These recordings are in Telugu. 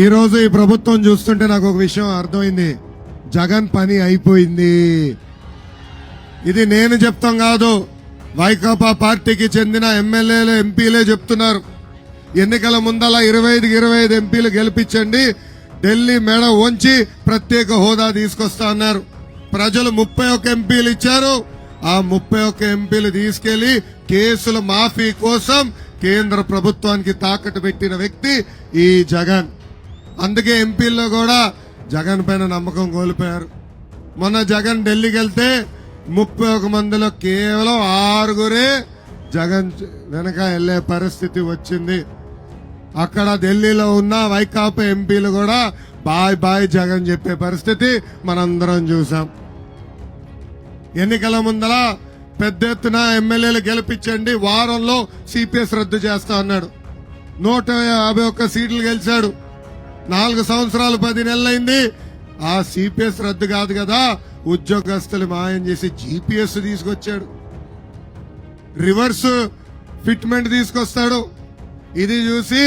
ఈ రోజు ఈ ప్రభుత్వం చూస్తుంటే నాకు ఒక విషయం అర్థమైంది. జగన్ పని అయిపోయింది. ఇది నేను చెప్తాం కాదు, వైకాపా పార్టీకి చెందిన ఎమ్మెల్యేలు ఎంపీలే చెప్తున్నారు. ఎన్నికల ముందల 25 ఎంపీలు గెలిపించండి, ఢిల్లీ మెడ వంచి ప్రత్యేక హోదా తీసుకొస్తా అన్నారు. ప్రజలు 31 ఎంపీలు ఇచ్చారు. ఆ 31 ఎంపీలు తీసుకెళ్లి కేసుల మాఫీ కోసం కేంద్ర ప్రభుత్వానికి తాకట్టు పెట్టిన వ్యక్తి ఈ జగన్. అందుకే ఎంపీల్లో కూడా జగన్ పైన నమ్మకం కోల్పోయారు. మొన్న జగన్ ఢిల్లీకి వెళ్తే 31 మందిలో కేవలం 6 జగన్ వెనక వెళ్లే పరిస్థితి వచ్చింది. అక్కడ ఢిల్లీలో ఉన్న వైకాపా ఎంపీలు కూడా బాయ్ బాయ్ జగన్ చెప్పే పరిస్థితి మనందరం చూసాం. ఎన్నికల ముందల పెద్ద ఎత్తున ఎమ్మెల్యేలు గెలిపించండి, వారంలో సిపిఎస్ రద్దు చేస్తా అన్నాడు. 151 సీట్లు గెలిచాడు. 4 సంవత్సరాలు 10 నెలలైంది. ఆ సిపిఎస్ రద్దు కాదు కదా, ఉద్యోగస్తులు మాయం చేసి జీపీఎస్ తీసుకొచ్చాడు, రివర్స్ ఫిట్మెంట్ తీసుకొస్తాడు. ఇది చూసి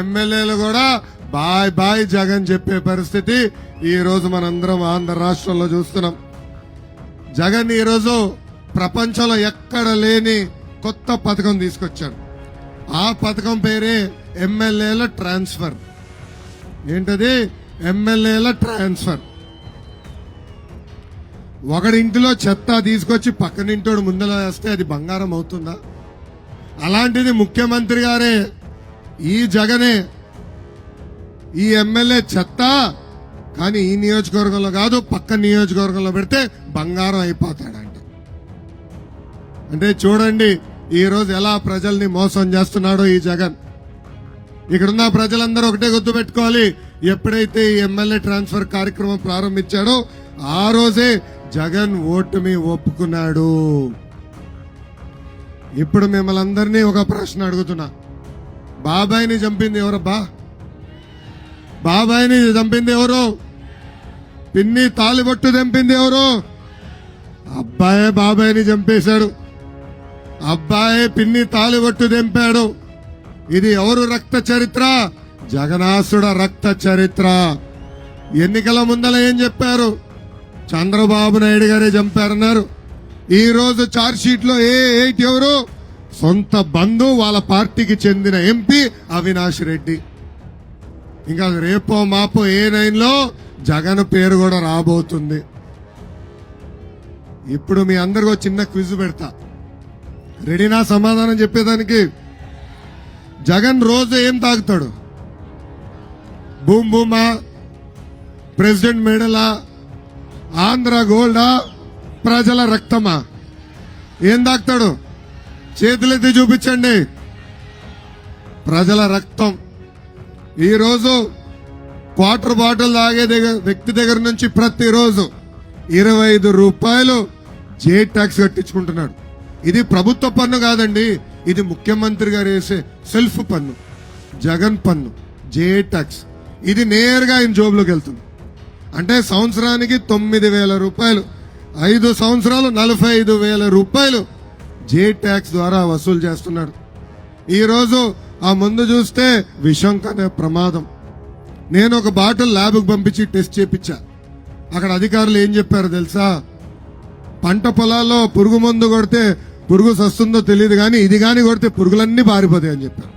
ఎమ్మెల్యేలు కూడా బాయ్ బాయ్ జగన్ చెప్పే పరిస్థితి ఈ రోజు మనందరం ఆంధ్ర రాష్ట్రంలో చూస్తున్నాం. జగన్ ఈ రోజు ప్రపంచంలో ఎక్కడ లేని కొత్త పథకం తీసుకొచ్చాడు. ఆ పథకం పేరే ఎమ్మెల్యేల ట్రాన్స్ఫర్. ఏంటది? ఎమ్మెల్యేల ట్రాన్స్ఫర్. ఒకడింటిలో చెత్త తీసుకొచ్చి పక్కనింటోడు ముందర వేస్తే అది బంగారం అవుతుందా? అలాంటిది ముఖ్యమంత్రి గారే, ఈ జగనే ఈ ఎమ్మెల్యే చెత్త, కానీ ఈ నియోజకవర్గంలో కాదు పక్క నియోజకవర్గంలో పెడితే బంగారం అయిపోతాడంట. అంటే చూడండి ఈ రోజు ఎలా ప్రజల్ని మోసం చేస్తున్నాడో ఈ జగన్. ఇక్కడున్న ప్రజలందరూ ఒకటే గుర్తు పెట్టుకోవాలి, ఎప్పుడైతే ఈ ఎమ్మెల్యే ట్రాన్స్ఫర్ కార్యక్రమం ప్రారంభించాడో ఆ రోజే జగన్ ఓటుమి ఒప్పుకున్నాడు. ఇప్పుడు మిమ్మల్ని అందరినీ ఒక ప్రశ్న అడుగుతున్నా, బాబాయిని చంపింది ఎవరబ్బా? బాబాయిని చంపింది ఎవరు? పిన్ని తాలిబొట్టు చంపింది ఎవరు? అబ్బాయే బాబాయిని చంపేశాడు, అబ్బాయే పిన్ని తాలిబొట్టు తెంపాడు. ఇది ఎవరు రక్త చరిత్ర? జగనాసుడ రక్త చరిత్ర. ఎన్నికల ముందల ఏం చెప్పారు? చంద్రబాబు నాయుడు గారే చంపారన్నారు. ఈ రోజు చార్జ్ షీట్ లో ఎయిట్ ఎవరు? సొంత బంధు వాళ్ళ పార్టీకి చెందిన ఎంపీ అవినాష్ రెడ్డి. ఇంకా రేపో మాపో A9 లో జగన్ పేరు కూడా రాబోతుంది. ఇప్పుడు మీ అందరికీ చిన్న క్విజ్ పెడతా, రెడీనా సమాధానం చెప్పేదానికి? జగన్ రోజు ఏం తాగుతాడు? బూమ్ బూమా, ప్రెసిడెంట్ మెడలా, ఆంధ్ర గోల్డా, ప్రజల రక్తమా? ఏం తాగుతాడు? చేతులెత్తి చూపించండి. ప్రజల రక్తం. ఈ రోజు క్వార్టర్ బాటిల్ తాగే వ్యక్తి దగ్గర నుంచి ప్రతిరోజు 25 రూపాయలు జే ట్యాక్స్ కట్టించుకుంటున్నాడు. ఇది ప్రభుత్వ పన్ను కాదండి, ఇది ముఖ్యమంత్రి గారు వేసే సెల్ఫ్ పన్ను, జగన్ పన్ను, జే ట్యాక్స్. ఇది నేరుగా ఆయన జోబులోకి వెళ్తుంది. అంటే సంవత్సరానికి 9,000 రూపాయలు, 5 సంవత్సరాలు 45,000 రూపాయలు జే ట్యాక్స్ ద్వారా వసూలు చేస్తున్నాడు. ఈ రోజు ఆ ముందు చూస్తే విషం కనే ప్రమాదం. నేను ఒక బాటిల్ ల్యాబ్కు పంపించి టెస్ట్ చేపించా. అక్కడ అధికారులు ఏం చెప్పారో తెలుసా? పంట పొలాల్లో పురుగు మందు కొడితే పురుగు సస్తుందో తెలియదు, కానీ ఇది కానీ కొడితే పురుగులన్నీ పారిపోతాయి అని చెప్పారు.